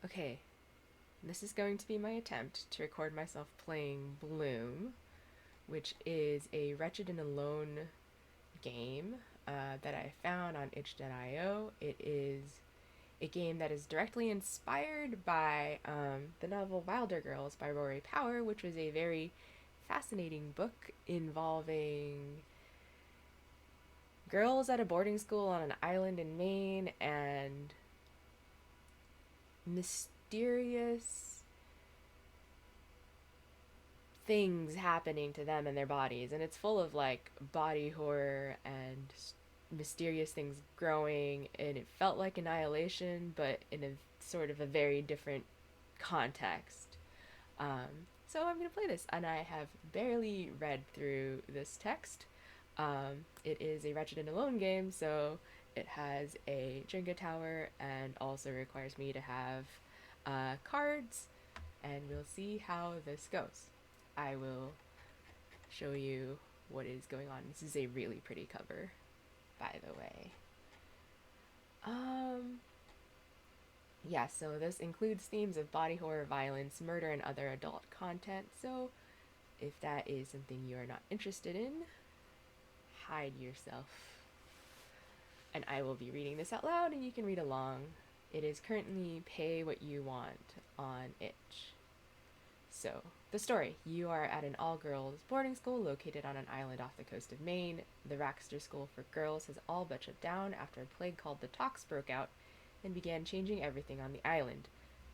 Okay, this is going to be my attempt to record myself playing Bloom, which is a Wretched and Alone game that I found on itch.io. It is a game that is directly inspired by the novel Wilder Girls by Rory Power, which was a very fascinating book involving girls at a boarding school on an island in Maine and mysterious things happening to them and their bodies, and it's full of like body horror and mysterious things growing, and it felt like Annihilation but in a sort of a very different context. So I'm going to play this, and I have barely read through this text. It is a Wretched and Alone game, so it has a Jenga tower and also requires me to have cards, and we'll see how this goes. I will show you what is going on. This is a really pretty cover, by the way. Yeah, so this includes themes of body horror, violence, murder, and other adult content. So if that is something you are not interested in, hide yourself. And I will be reading this out loud, and you can read along. It is currently pay what you want on itch. So, the story. You are at an all-girls boarding school located on an island off the coast of Maine. The Raxter School for Girls has all but shut down after a plague called the Tox broke out and began changing everything on the island.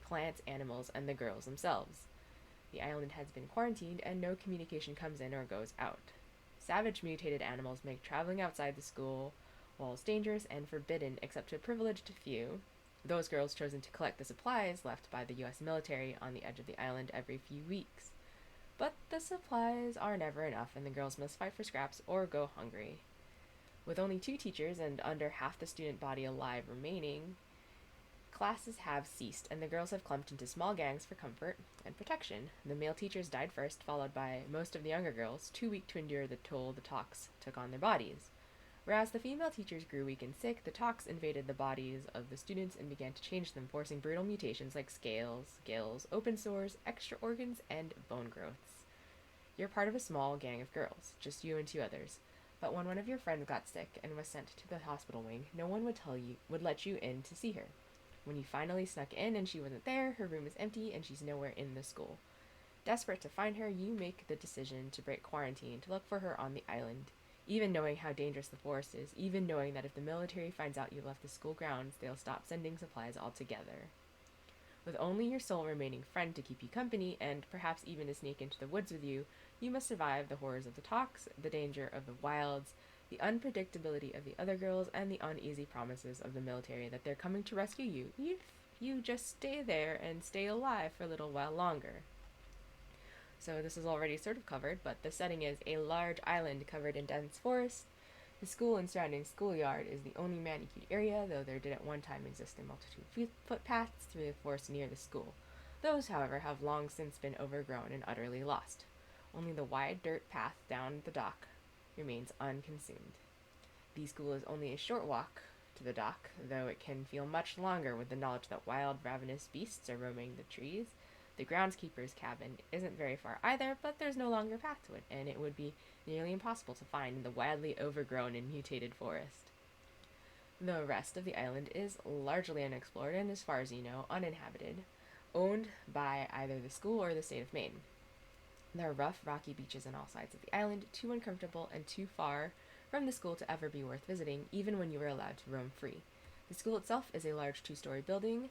Plants, animals, and the girls themselves. The island has been quarantined and no communication comes in or goes out. Savage mutated animals make traveling outside the school walls dangerous and forbidden except to a privileged few. Those girls chosen to collect the supplies left by the US military on the edge of the island every few weeks. But the supplies are never enough, and the girls must fight for scraps or go hungry. With only 2 teachers and under half the student body alive remaining, classes have ceased, and the girls have clumped into small gangs for comfort and protection. The male teachers died first, followed by most of the younger girls, too weak to endure the toll the tox took on their bodies. Whereas the female teachers grew weak and sick, the tox invaded the bodies of the students and began to change them, forcing brutal mutations like scales, gills, open sores, extra organs, and bone growths. You're part of a small gang of girls, just you and 2 others. But when one of your friends got sick and was sent to the hospital wing, no one would let you in to see her. When you finally snuck in and she wasn't there, her room is empty and she's nowhere in the school. Desperate to find her, you make the decision to break quarantine to look for her on the island. Even knowing how dangerous the forest is, even knowing that if the military finds out you left the school grounds, they'll stop sending supplies altogether. With only your sole remaining friend to keep you company, and perhaps even to sneak into the woods with you, you must survive the horrors of the tox, the danger of the wilds, the unpredictability of the other girls, and the uneasy promises of the military that they're coming to rescue you if you just stay there and stay alive for a little while longer. So this is already sort of covered, but the setting is a large island covered in dense forest. The school and surrounding schoolyard is the only manicured area, though there did at one time exist a multitude of footpaths through the forest near the school. Those, however, have long since been overgrown and utterly lost. Only the wide dirt path down the dock remains unconsumed. The school is only a short walk to the dock, though it can feel much longer with the knowledge that wild, ravenous beasts are roaming the trees. The groundskeeper's cabin isn't very far either, but there's no longer a path to it, and it would be nearly impossible to find in the wildly overgrown and mutated forest. The rest of the island is largely unexplored and, as far as you know, uninhabited, owned by either the school or the state of Maine. There are rough, rocky beaches on all sides of the island, too uncomfortable and too far from the school to ever be worth visiting, even when you were allowed to roam free. The school itself is a large 2-story building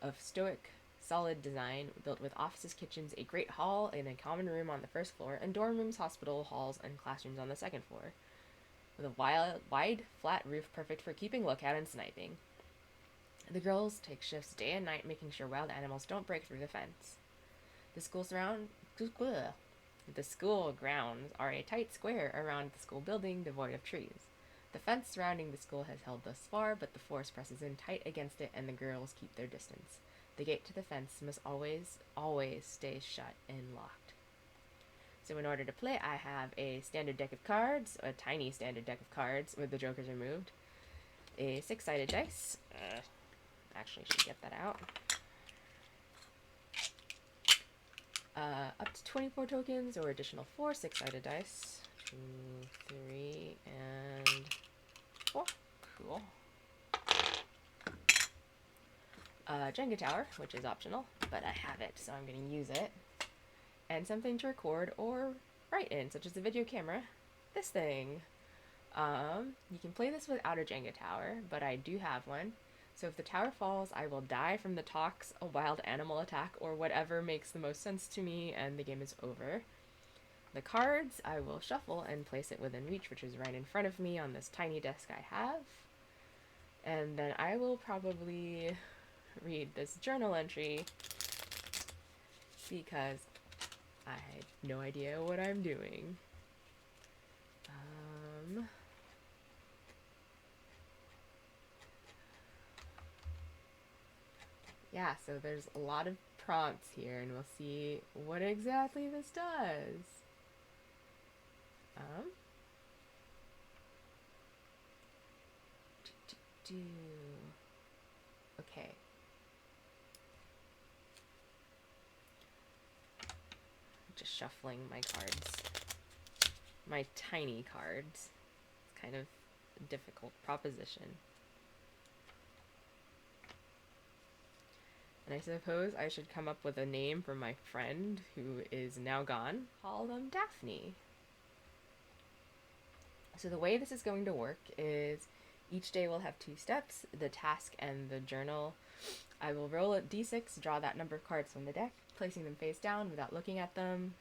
of stoic, solid design, built with offices, kitchens, a great hall, and a common room on the first floor, and dorm rooms, hospital halls, and classrooms on the second floor, with a wide, flat roof perfect for keeping lookout and sniping. The girls take shifts day and night, making sure wild animals don't break through the fence. The school grounds are a tight square around the school building, devoid of trees. The fence surrounding the school has held thus far, but the forest presses in tight against it, and the girls keep their distance. The gate to the fence must always stay shut and locked. So in order to play, I have a standard deck of cards, a tiny standard deck of cards with the jokers removed, a 6-sided dice. Actually, should get that out. Up to 24 tokens or additional 4 6-sided dice. 2, 3, and 4. Cool. Jenga tower, which is optional, but I have it, so I'm going to use it. And something to record or write in, such as a video camera. This thing. You can play this without a Jenga tower, but I do have one. So if the tower falls, I will die from the tox, a wild animal attack, or whatever makes the most sense to me, and the game is over. The cards, I will shuffle and place it within reach, which is right in front of me on this tiny desk I have. And then I will probably read this journal entry because I had no idea what I'm doing. Yeah, so there's a lot of prompts here, and we'll see what exactly this does. Okay. Just shuffling my cards. My tiny cards. It's kind of a difficult proposition. And I suppose I should come up with a name for my friend who is now gone. Call them Daphne. So the way this is going to work is each day will have 2 steps, the task and the journal. I will roll a d6, draw that number of cards from the deck, placing them face down without looking at them.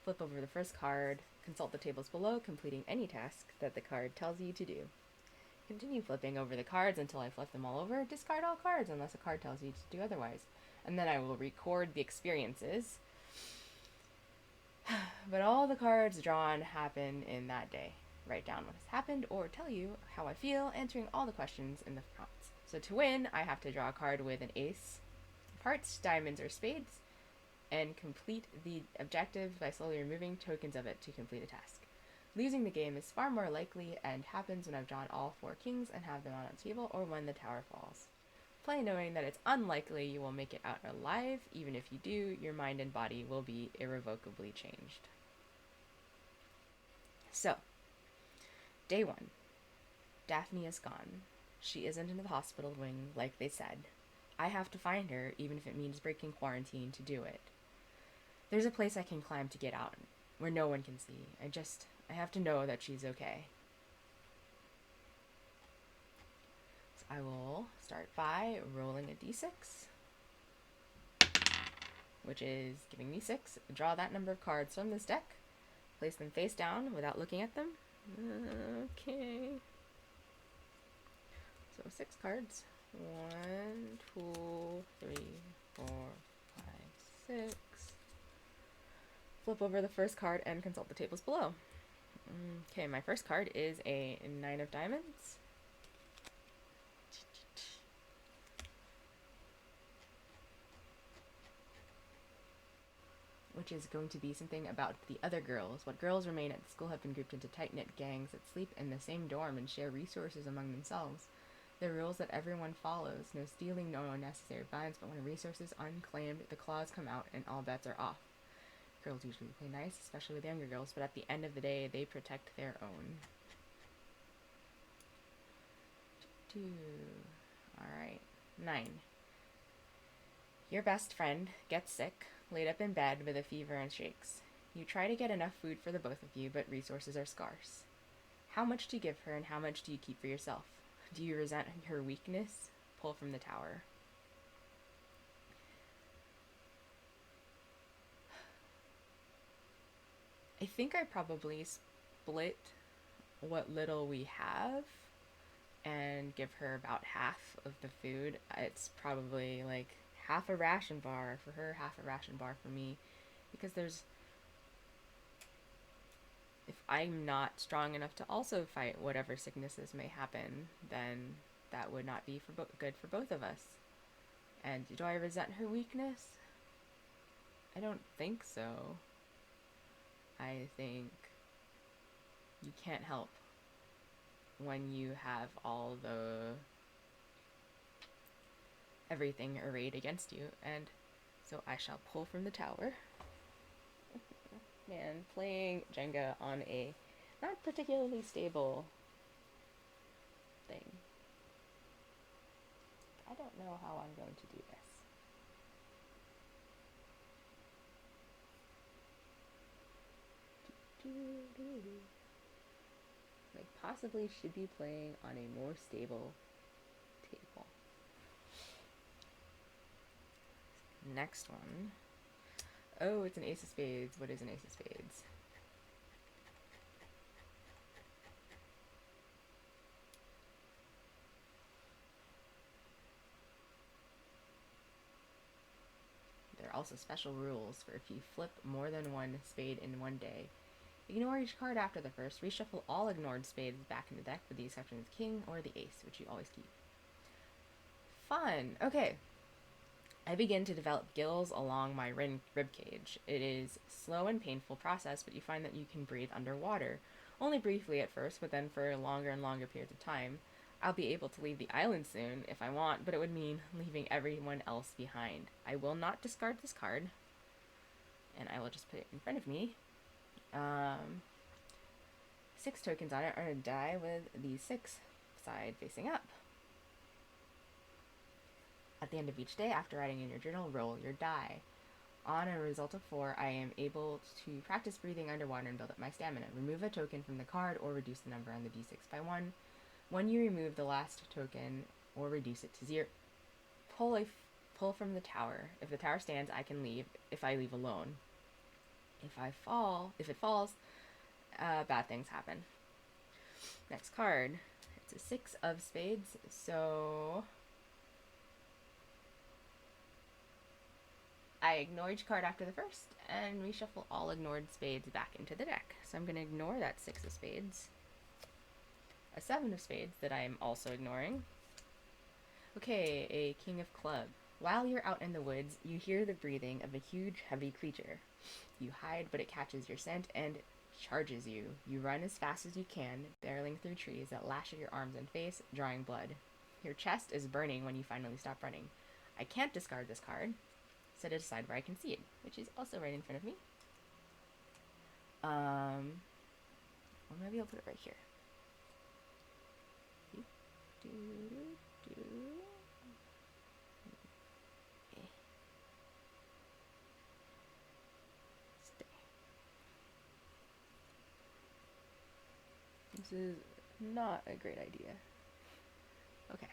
Flip over the first card, consult the tables below, completing any task that the card tells you to do. Continue flipping over the cards until I flip them all over. Discard all cards unless a card tells you to do otherwise. And then I will record the experiences. But all the cards drawn happen in that day. Write down what has happened or tell you how I feel, answering all the questions in the prompts. So to win, I have to draw a card with an ace, hearts, diamonds, or spades, and complete the objective by slowly removing tokens of it to complete a task. Losing the game is far more likely and happens when I've drawn all 4 kings and have them on a table or when the tower falls. Play knowing that it's unlikely you will make it out alive. Even if you do, your mind and body will be irrevocably changed. So, day 1. Daphne is gone. She isn't in the hospital wing like they said. I have to find her, even if it means breaking quarantine to do it. There's a place I can climb to get out, where no one can see. I have to know that she's okay. So I will start by rolling a d6, which is giving me 6. Draw that number of cards from this deck. Place them face down without looking at them. Okay. So 6 cards. 1, 2, 3, 4, 5, 6. Flip over the first card and consult the tables below. Okay, my first card is a 9 of diamonds. Which is going to be something about the other girls. What girls remain at the school have been grouped into tight-knit gangs that sleep in the same dorm and share resources among themselves. The rules that everyone follows. No stealing, no unnecessary violence, but when a resource is unclaimed, the claws come out and all bets are off. Girls usually play nice, especially with younger girls, but at the end of the day, they protect their own. 2. Alright. 9. Your best friend gets sick, laid up in bed with a fever and shakes. You try to get enough food for the both of you, but resources are scarce. How much do you give her and how much do you keep for yourself? Do you resent her weakness? Pull from the tower. I think I probably split what little we have and give her about half of the food. It's probably like half a ration bar for her, half a ration bar for me, because if I'm not strong enough to also fight whatever sicknesses may happen, then that would not be good for both of us. And do I resent her weakness? I don't think so. I think you can't help when you have all everything arrayed against you, and So I shall pull from the tower. Man, playing Jenga on a not particularly stable thing. I don't know how I'm going to do this. Like, possibly should be playing on a more stable table. Next one. Oh, it's an ace of spades. What is an ace of spades? There are also special rules for if you flip more than one spade in one day. Ignore each card after the first. Reshuffle all ignored spades back in the deck with the exception of the king or the ace, which you always keep. Fun! Okay. I begin to develop gills along my rib cage. It is a slow and painful process, but you find that you can breathe underwater. Only briefly at first, but then for longer and longer periods of time. I'll be able to leave the island soon if I want, but it would mean leaving everyone else behind. I will not discard this card, and I will just put it in front of me. 6 tokens on it are a die with the 6 side facing up. At the end of each day, after writing in your journal, roll your die. On a result of 4, I am able to practice breathing underwater and build up my stamina. Remove a token from the card or reduce the number on the d6 by 1. When you remove the last token or reduce it to 0, pull from the tower. If the tower stands, I can leave if I leave alone. If it falls, bad things happen. Next card. It's a 6 of spades, so I ignore each card after the first and reshuffle all ignored spades back into the deck. So I'm going to ignore that 6 of spades. A 7 of spades that I am also ignoring. Okay, a king of clubs. While you're out in the woods, you hear the breathing of a huge, heavy creature. You hide, but it catches your scent and charges you. You run as fast as you can, barreling through trees that lash at your arms and face, drawing blood. Your chest is burning when you finally stop running. I can't discard this card. Set it aside where I can see it, which is also right in front of me. Or maybe I'll put it right here. Stay. This is not a great idea. Okay.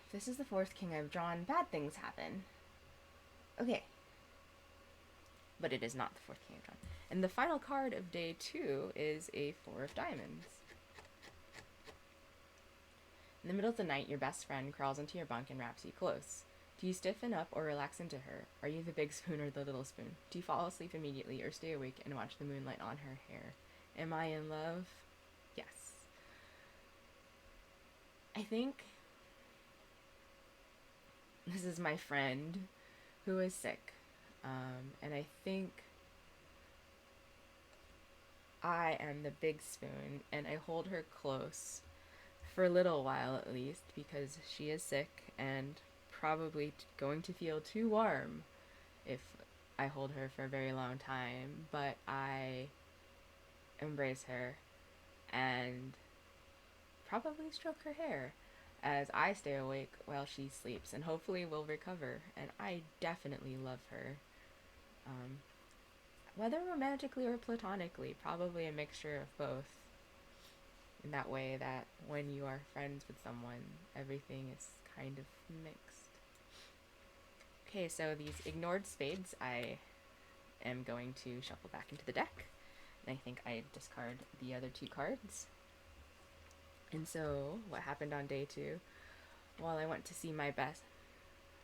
If this is the 4th king I've drawn, bad things happen. Okay. But it is not the 4th king I've drawn. And the final card of day 2 is a 4 of diamonds. In the middle of the night, your best friend crawls into your bunk and wraps you close. Do you stiffen up or relax into her? Are you the big spoon or the little spoon? Do you fall asleep immediately or stay awake and watch the moonlight on her hair? Am I in love? Yes. I think this is my friend who is sick. And I think I am the big spoon and I hold her close for a little while at least because she is sick and probably going to feel too warm if I hold her for a very long time, but I embrace her and probably stroke her hair as I stay awake while she sleeps and hopefully will recover, and I definitely love her. Whether romantically or platonically, probably a mixture of both. In that way that when you are friends with someone, everything is kind of mixed. Okay, so these ignored spades I am going to shuffle back into the deck. And I think I discard the other 2 cards. And so, what happened on day 2? Well, I went to see my best...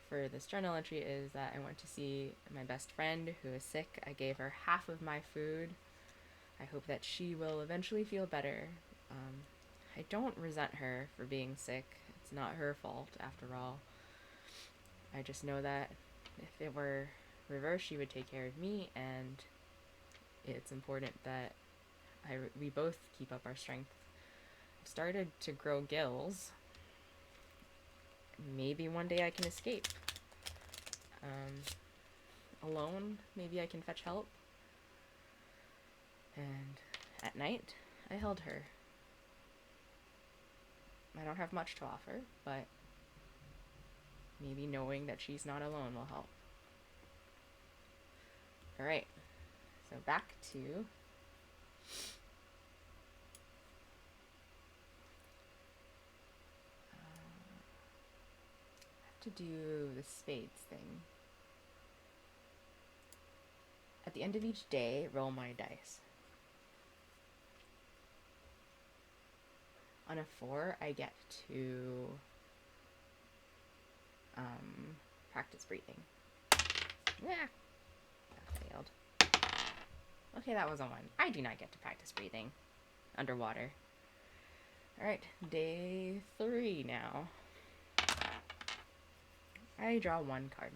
For this journal entry is that I went to see my best friend who is sick. I gave her half of my food. I hope that she will eventually feel better. I don't resent her for being sick. It's not her fault, after all. I just know that if it were reversed, she would take care of me, and it's important that we both keep up our strength. started to grow gills. Maybe one day I can escape. Alone, maybe I can fetch help. And at night, I held her. I don't have much to offer, but maybe knowing that she's not alone will help. Alright, so back to I have to do the spades thing. At the end of each day, roll my dice. On a 4, I get to practice breathing. Yeah, that failed. Okay, that was a 1. I do not get to practice breathing underwater. Alright, day 3 now. I draw 1 card.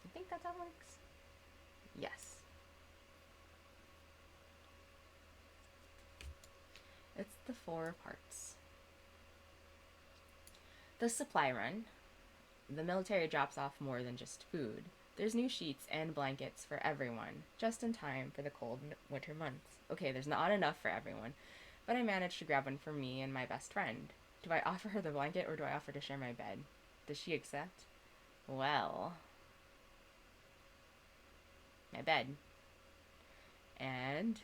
I think that's how it works. Yes. It's the 4 of Hearts. The supply run. The military drops off more than just food. There's new sheets and blankets for everyone, just in time for the cold winter months. Okay, there's not enough for everyone, but I managed to grab one for me and my best friend. Do I offer her the blanket or do I offer to share my bed? Does she accept? Well, my bed. And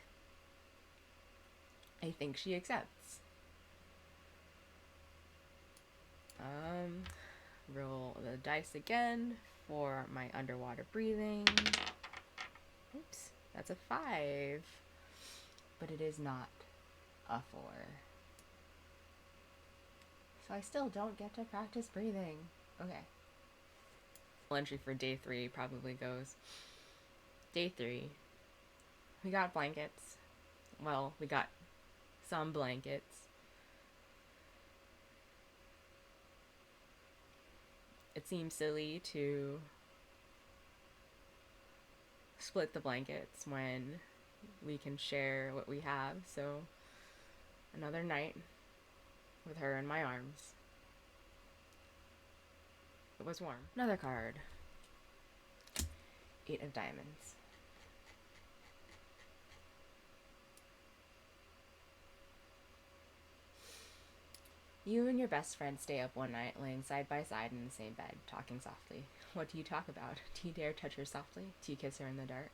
I think she accepts. Roll the dice again for my underwater breathing. Oops, that's a 5. But it is not a 4. So I still don't get to practice breathing. Okay. Entry for day 3 probably goes. Day 3. We got blankets. Well, we got some blankets. It seems silly to split the blankets when we can share what we have, so another night with her in my arms. It was warm. Another card. 8 of Diamonds. You and your best friend stay up one night, laying side by side in the same bed, talking softly. What do you talk about? Do you dare touch her softly? Do you kiss her in the dark?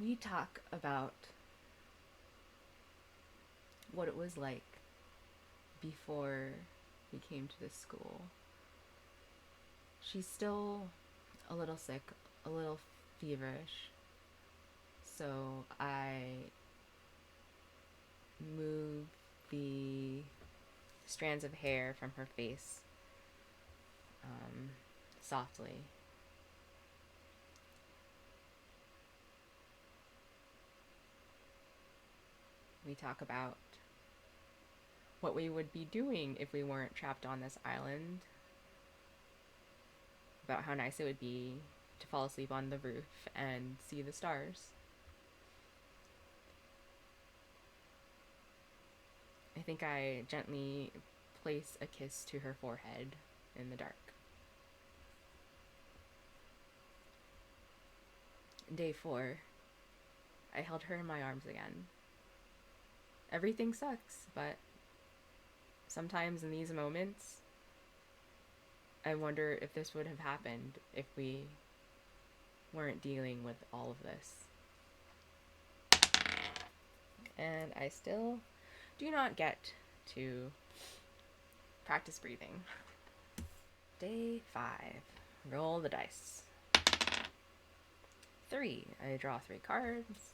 We talk about what it was like before we came to this school. She's still a little sick, a little feverish, so I move the strands of hair from her face softly. We talk about what we would be doing if we weren't trapped on this island, about how nice it would be to fall asleep on the roof and see the stars. I think I gently place a kiss to her forehead in the dark. Day 4, I held her in my arms again. Everything sucks, but sometimes in these moments, I wonder if this would have happened if we weren't dealing with all of this. And I still do not get to practice breathing. Day 5. Roll the dice. 3. I draw 3 cards.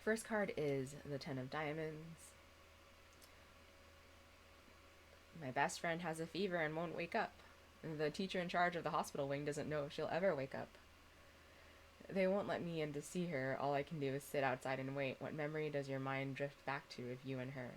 First card is the 10 of Diamonds. My best friend has a fever and won't wake up. The teacher in charge of the hospital wing doesn't know if she'll ever wake up. They won't let me in to see her. All I can do is sit outside and wait. What memory does your mind drift back to of you and her?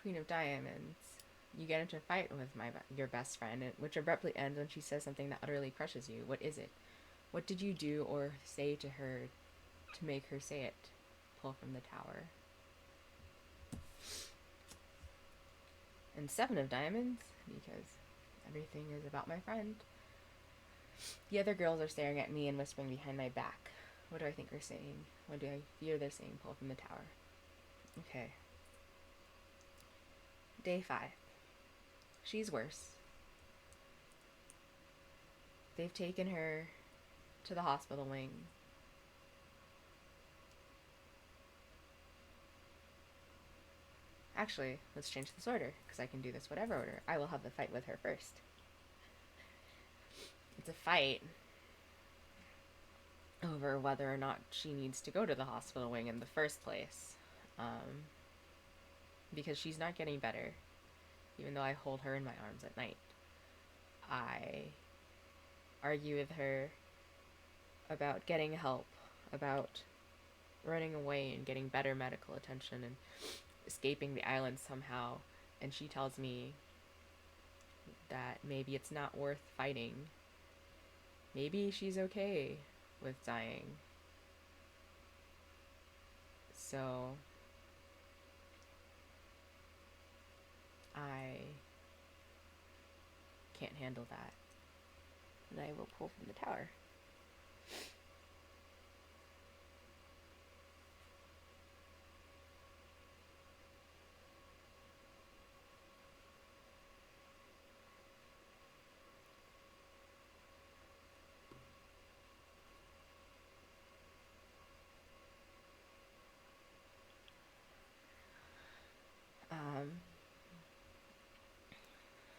Queen of Diamonds. You get into a fight with your best friend, which abruptly ends when she says something that utterly crushes you. What is it? What did you do or say to her to make her say it? Pull from the tower. And 7 of Diamonds, because everything is about my friend. The other girls are staring at me and whispering behind my back. What do I think they're saying? What do I fear they're saying? Pull from the tower. Okay. Day 5. She's worse. They've taken her to the hospital wing. Actually, let's change this order, because I can do this whatever order. I will have the fight with her first. It's a fight over whether or not she needs to go to the hospital wing in the first place. Because she's not getting better, even though I hold her in my arms at night. I argue with her about getting help, about running away and getting better medical attention and escaping the island somehow, and she tells me that maybe it's not worth fighting. Maybe she's okay with dying. So I can't handle that, and I will pull from the tower.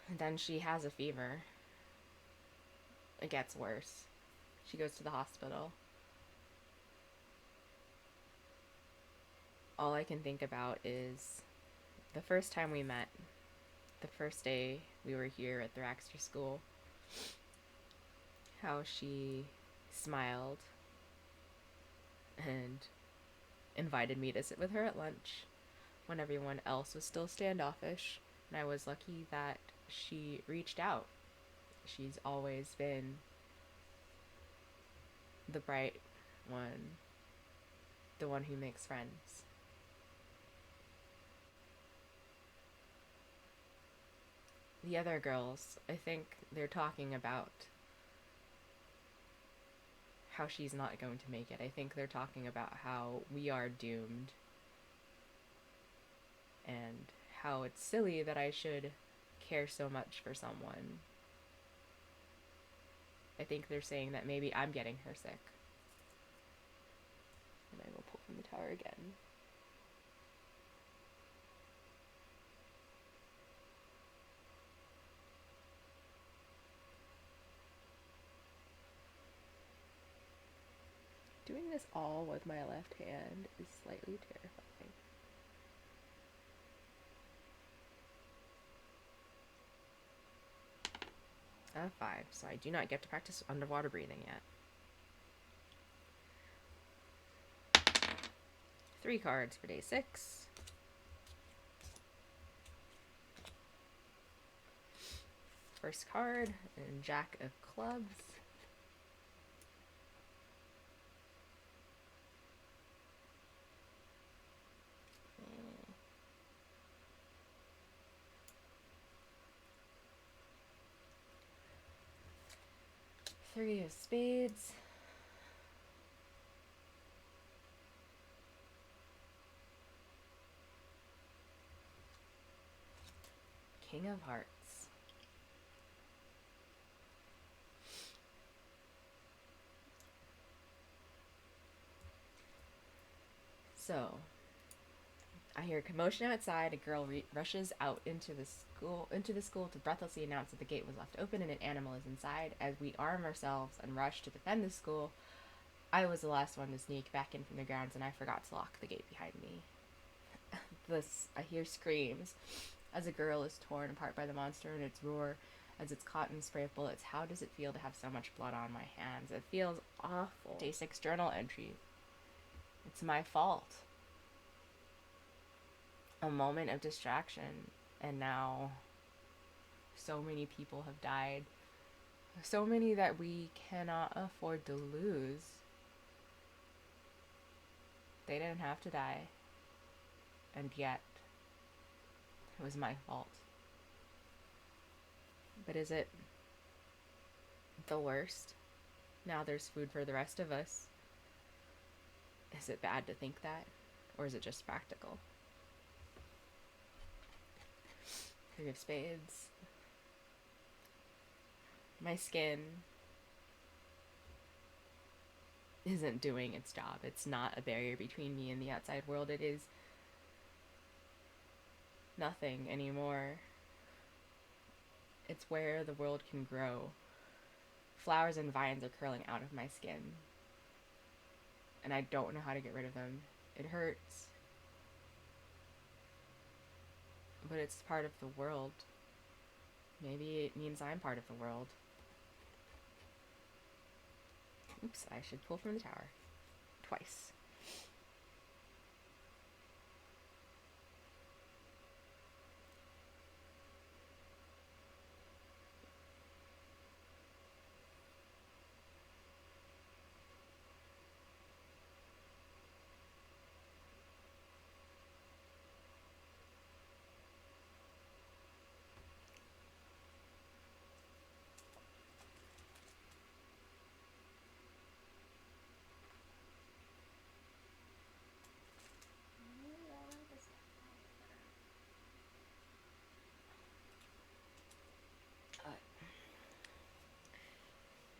And then she has a fever. It gets worse. She goes to the hospital. All I can think about is the first time we met, the first day we were here at the Raxter School, how she smiled and invited me to sit with her at lunch when everyone else was still standoffish, and I was lucky that she reached out. She's always been the bright one, the one who makes friends. The other girls, I think they're talking about how she's not going to make it. I think they're talking about how we are doomed and how it's silly that I should care so much for someone. I think they're saying that maybe I'm getting her sick. And I will pull from the tower again. Doing this all with my left hand is slightly terrifying. 5, so I do not get to practice underwater breathing yet. 3 cards for day 6. First card, and Jack of Clubs. Three of Spades. King of Hearts. So, I hear commotion outside. A girl rushes out into the school to breathlessly announce that the gate was left open and an animal is inside. As we arm ourselves and rush to defend the school, I was the last one to sneak back in from the grounds, and I forgot to lock the gate behind me. I hear screams as a girl is torn apart by the monster, and its roar as it's caught in spray of bullets. How does it feel to have so much blood on my hands? It feels awful. Day 6 journal entry. It's my fault. a moment of distraction, and now so many people have died. So many that we cannot afford to lose. They didn't have to die. And yet, it was my fault. But is it the worst? Now there's food for the rest of us. Is it bad to think that? Or is it just practical? Three of Spades. My skin isn't doing its job. It's not a barrier between me and the outside world. It is nothing anymore. It's where the world can grow. Flowers and vines are curling out of my skin, and I don't know how to get rid of them. It hurts, but it's part of the world. Maybe it means I'm part of the world. Oops, I should pull from the tower. Twice.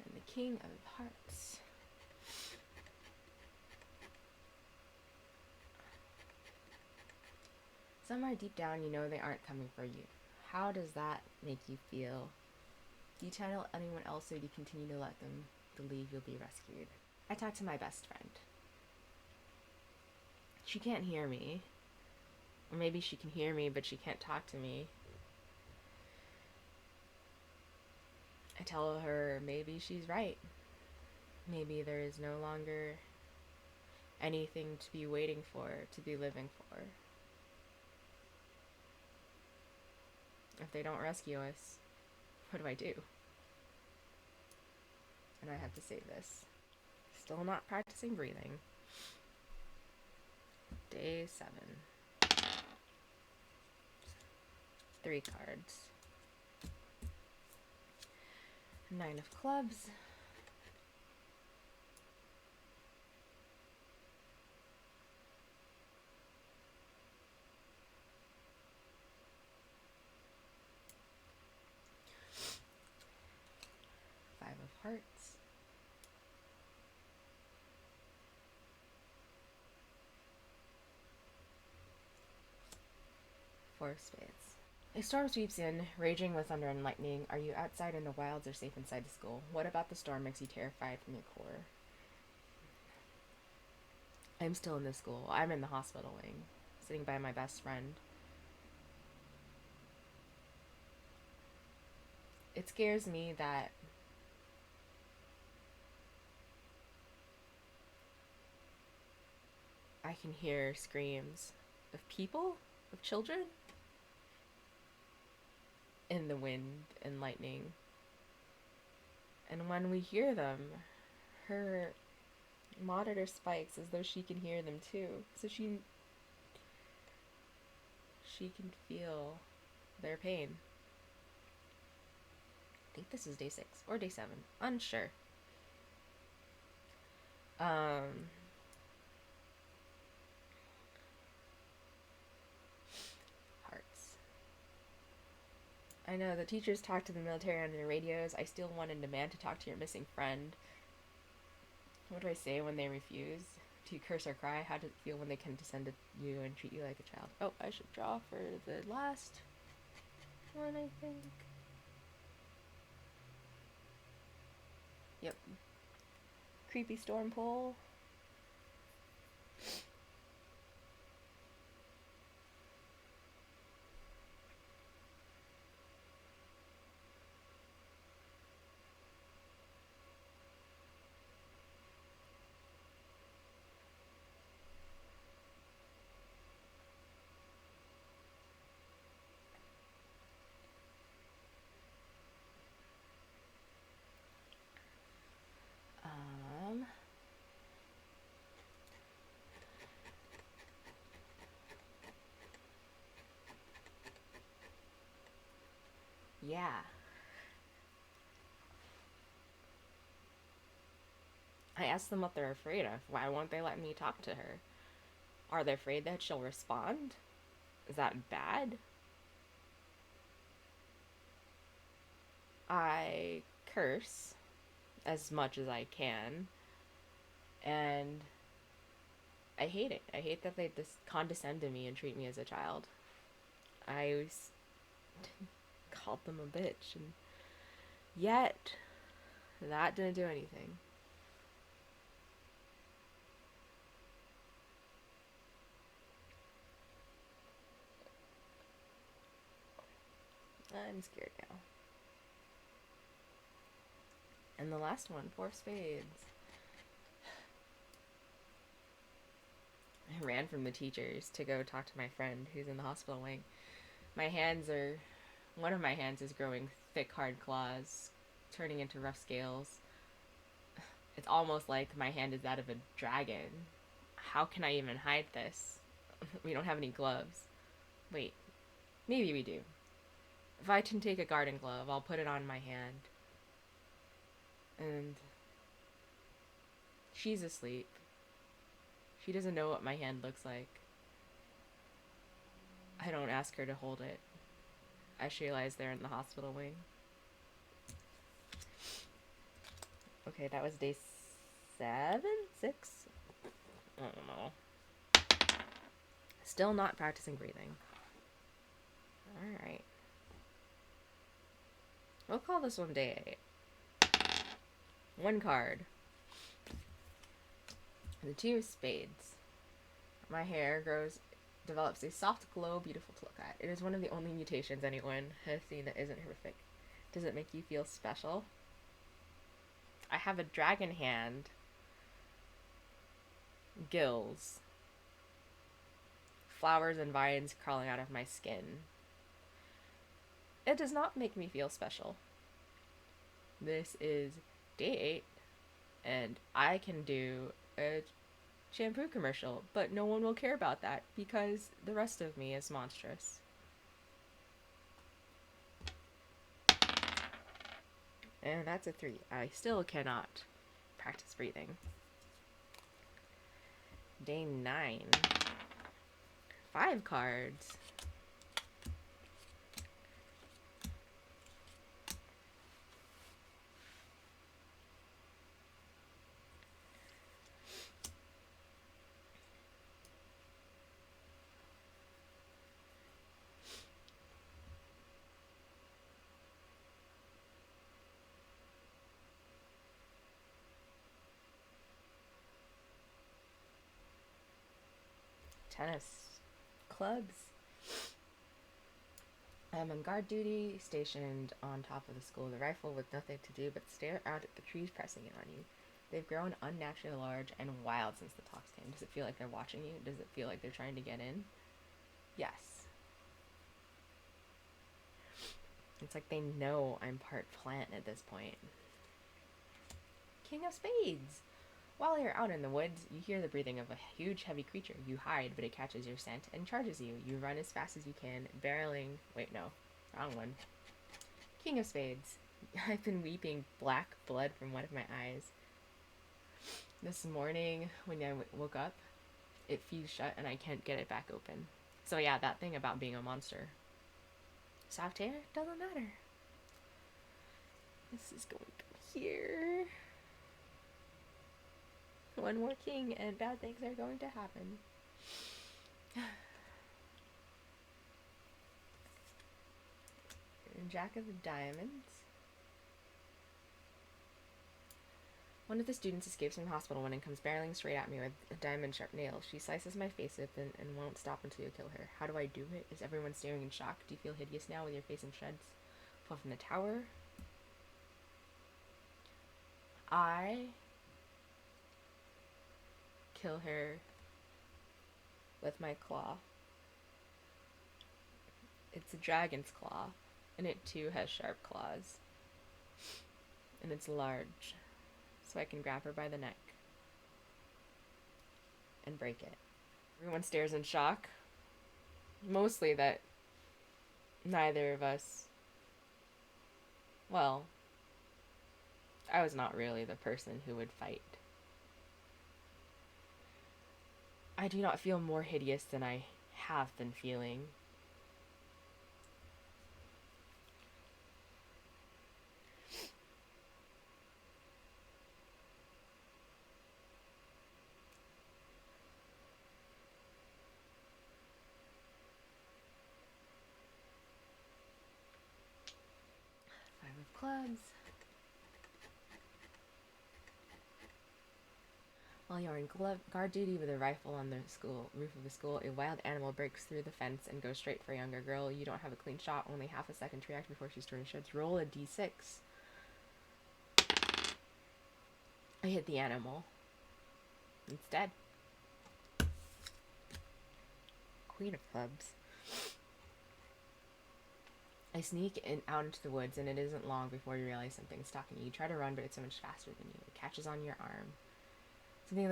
And the King of Hearts. Somewhere deep down, you know they aren't coming for you. How does that make you feel? Do you tell anyone else, or do you continue to let them believe you'll be rescued? I talked to my best friend. She can't hear me. Or maybe she can hear me, but she can't talk to me. I tell her maybe she's right. Maybe there is no longer anything to be waiting for, to be living for. If they don't rescue us, what do I do? And I have to say this. Still not practicing breathing. Day 7. 3 cards. 9 of clubs. Hearts. 4 of Spades. A storm sweeps in, raging with thunder and lightning. Are you outside in the wilds or safe inside the school? What about the storm makes you terrified from your core? I'm still in the school. I'm in the hospital wing, sitting by my best friend. It scares me that I can hear screams of people, of children, in the wind and lightning. And when we hear them, her monitor spikes as though she can hear them too. So she can feel their pain. I think this is day 6 or day 7. Unsure. Hearts. I know the teachers talk to the military on their radios. I still want and demand to talk to your missing friend. What do I say when they refuse? Do you curse or cry? How does it feel when they condescend to you and treat you like a child? Oh, I should draw for the last one, I think. Yep. Creepy storm pole. Yeah. I asked them what they're afraid of. Why won't they let me talk to her? Are they afraid that she'll respond? Is that bad? I curse as much as I can, and I hate it. I hate that they just condescend to me and treat me as a child. I always called them a bitch, and yet that didn't do anything. I'm scared now. And the last one, 4 spades. I ran from the teachers to go talk to my friend who's in the hospital wing. One of my hands is growing thick, hard claws, turning into rough scales. It's almost like my hand is that of a dragon. How can I even hide this? We don't have any gloves. Wait, maybe we do. If I can take a garden glove, I'll put it on my hand. And she's asleep. She doesn't know what my hand looks like. I don't ask her to hold it as she lies there in the hospital wing. Okay, that was day 7? 6? I don't know. Still not practicing breathing. Alright. We'll call this one day 8. 1 card. The 2 of spades. My hair develops a soft glow, beautiful to look at. It is one of the only mutations anyone has seen that isn't horrific. Does it make you feel special? I have a dragon hand, gills, flowers and vines crawling out of my skin. It does not make me feel special. This is day 8, and I can do a shampoo commercial, but no one will care about that because the rest of me is monstrous. And that's a 3. I still cannot practice breathing. Day 9. 5 cards. Tennis clubs. I am on guard duty, stationed on top of the school with a rifle with nothing to do but stare out at the trees pressing in on you. They've grown unnaturally large and wild since the talks came. Does it feel like they're watching you? Does it feel like they're trying to get in? Yes. It's like they know I'm part plant at this point. King of Spades. While you're out in the woods, you hear the breathing of a huge, heavy creature. You hide, but it catches your scent and charges you. You run as fast as you can, barreling... Wait, no. Wrong one. King of Spades. I've been weeping black blood from one of my eyes. This morning, when I woke up, it fused shut and I can't get it back open. So yeah, that thing about being a monster. Soft hair? Doesn't matter. This is going to go here. One more king and bad things are going to happen. Jack of the Diamonds. One of the students escapes from the hospital and comes barreling straight at me with a diamond-sharp nail. She slices my face open and won't stop until you kill her. How do I do it? Is everyone staring in shock? Do you feel hideous now with your face in shreds? Fall from the tower. I kill her with my claw. It's a dragon's claw, and it too has sharp claws. And it's large, so I can grab her by the neck and break it. Everyone stares in shock. Mostly that neither of us Well, I was not really the person who would fight. I do not feel more hideous than I have been feeling. Five of clubs. While you're in guard duty with a rifle on the roof of the school, a wild animal breaks through the fence and goes straight for a younger girl. You don't have a clean shot, only half a second to react before she's turned to shreds. Roll a d6. I hit the animal. It's dead. Queen of clubs. I sneak out into the woods, and it isn't long before you realize something's stalking you. You try to run, but it's so much faster than you. It catches on your arm. Something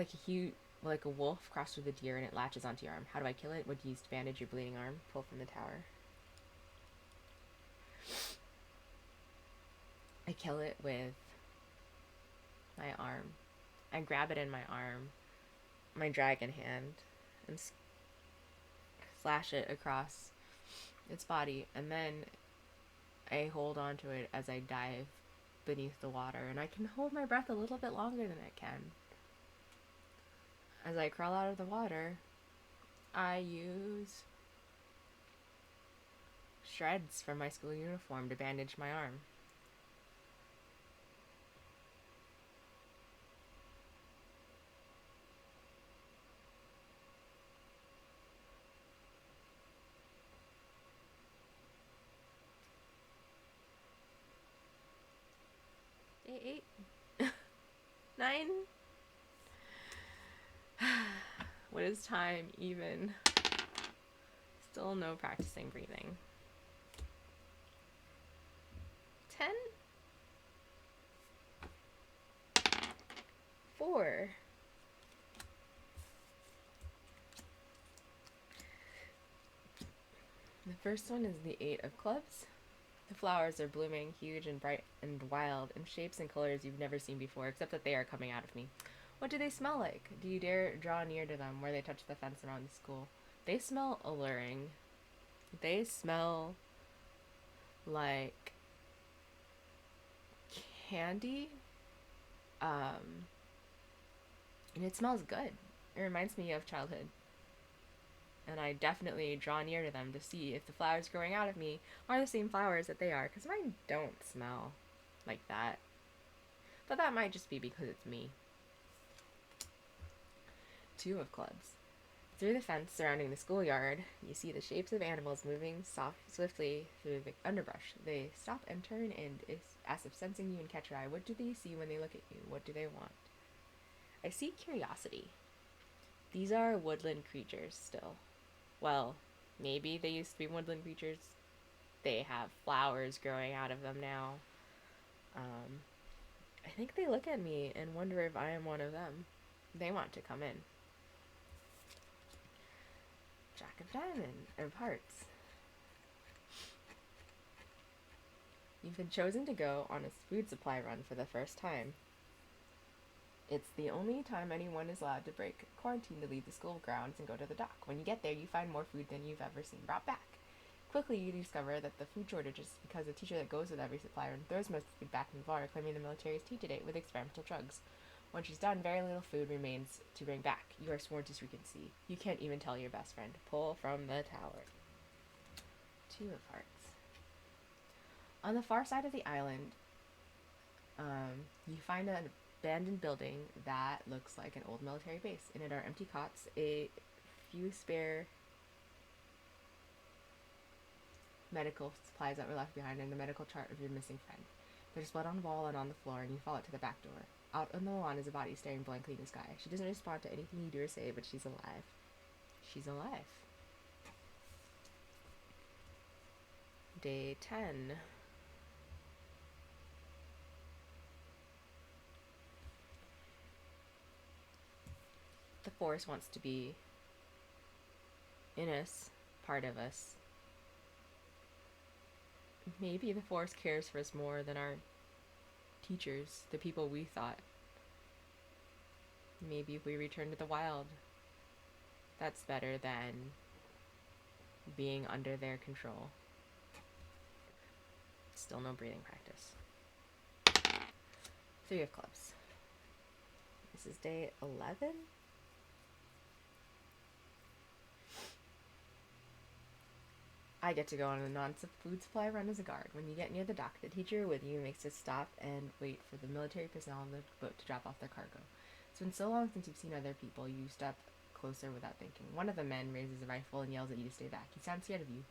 like a wolf crossed with a deer, and it latches onto your arm. How do I kill it? Would you use to bandage your bleeding arm? Pull from the tower. I kill it with my arm. I grab it in my arm, my dragon hand, and slash it across its body, and then I hold onto it as I dive beneath the water, and I can hold my breath a little bit longer than I can. As I crawl out of the water, I use shreds from my school uniform to bandage my arm. Eight, 9. What is time even? Still no practicing breathing. 10. 4. The first one is the 8 of clubs. The flowers are blooming, huge and bright and wild, in shapes and colors you've never seen before, except that they are coming out of me. What do they smell like? Do you dare draw near to them where they touch the fence around the school? They smell alluring. They smell like candy. And it smells good. It reminds me of childhood. And I definitely draw near to them to see if the flowers growing out of me are the same flowers that they are, because mine don't smell like that. But that might just be because it's me. 2 of clubs. Through the fence surrounding the schoolyard, you see the shapes of animals moving swiftly through the underbrush. They stop and turn, and as if sensing you and catch your eye. What do they see when they look at you? What do they want? I see curiosity. These are woodland creatures still. Well, maybe they used to be woodland creatures. They have flowers growing out of them now. I think they look at me and wonder if I am one of them. They want to come in. Jack of hearts. You've been chosen to go on a food supply run for the first time. It's the only time anyone is allowed to break quarantine to leave the school grounds and go to the dock. When you get there, you find more food than you've ever seen brought back. Quickly, you discover that the food shortage is because the teacher that goes with every supply run throws most of the food back in the water, claiming the military is teaching it with experimental drugs. When she's done, very little food remains to bring back. You are sworn to secrecy. You can't even tell your best friend. Pull from the tower. 2 of hearts. On the far side of the island, you find an abandoned building that looks like an old military base. In it are empty cots, a few spare medical supplies that were left behind, and a medical chart of your missing friend. There's blood on the wall and on the floor, and you follow it to the back door. Out on the lawn is a body staring blankly in the sky. She doesn't respond to anything you do or say, but she's alive. She's alive. Day 10. The force wants to be in us, part of us. Maybe the forest cares for us more than our teachers, the people we thought. Maybe if we return to the wild, that's better than being under their control. Still no breathing practice. 3 of clubs. This is day 11. I get to go on a non-food supply run as a guard. When you get near the dock, the teacher with you makes us stop and wait for the military personnel on the boat to drop off their cargo. It's been so long since you've seen other people, you step closer without thinking. One of the men raises a rifle and yells at you to stay back. He sounds scared of you.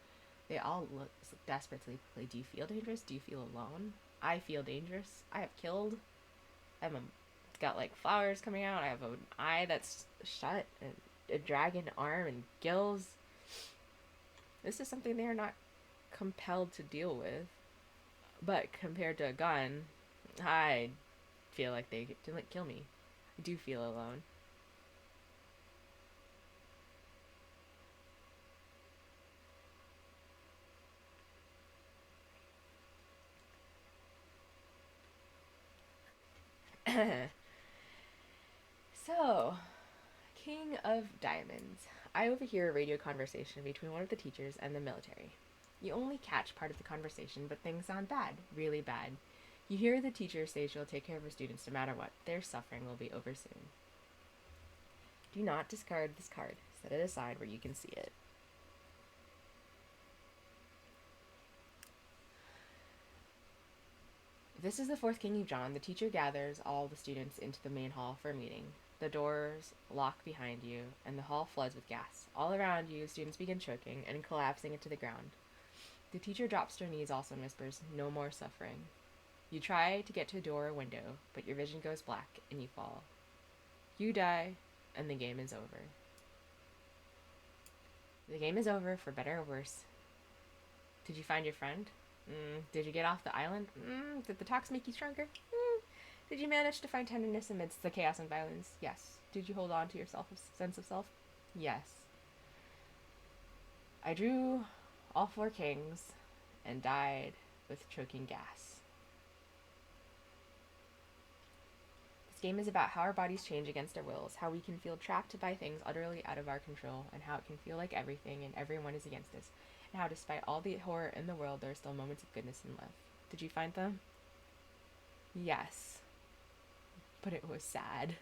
They all look desperately play. Do you feel dangerous? Do you feel alone? I feel dangerous. I have killed. I've got like flowers coming out. I have an eye that's shut and a dragon arm and gills. This is something they are not compelled to deal with. But compared to a gun, I feel like they didn't kill me. I do feel alone. So, King of Diamonds. I overhear a radio conversation between one of the teachers and the military. You only catch part of the conversation, but things sound bad, really bad. You hear the teacher say she'll take care of her students no matter what. Their suffering will be over soon. Do not discard this card. Set it aside where you can see it. This is the 4th King of John. The teacher gathers all the students into the main hall for a meeting. The doors lock behind you, and the hall floods with gas. All around you, students begin choking and collapsing into the ground. The teacher drops to her knees also and whispers, "No more suffering." You try to get to a door or window, but your vision goes black and you fall. You die, and the game is over. The game is over, for better or worse. Did you find your friend? Did you get off the island? Did the talks make you stronger? Did you manage to find tenderness amidst the chaos and violence? Yes. Did you hold on to your sense of self? Yes. I drew all 4 kings and died with choking gas. This game is about how our bodies change against our wills, how we can feel trapped by things utterly out of our control, and how it can feel like everything and everyone is against us, and how despite all the horror in the world, there are still moments of goodness and love. Did you find them? Yes. But it was sad.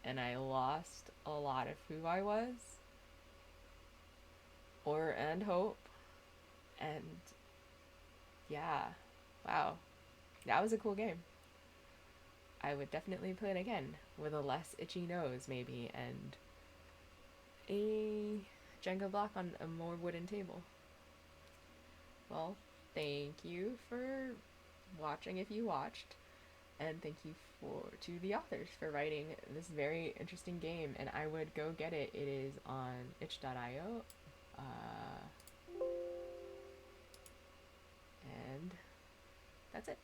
And I lost a lot of who I was. And hope. And yeah. Wow. That was a cool game. I would definitely play it again with a less itchy nose, maybe, and a Jenga block on a more wooden table. Well, thank you for watching if you watched, and thank you to the authors for writing this very interesting game, and I would go get it. It is on itch.io. And that's it.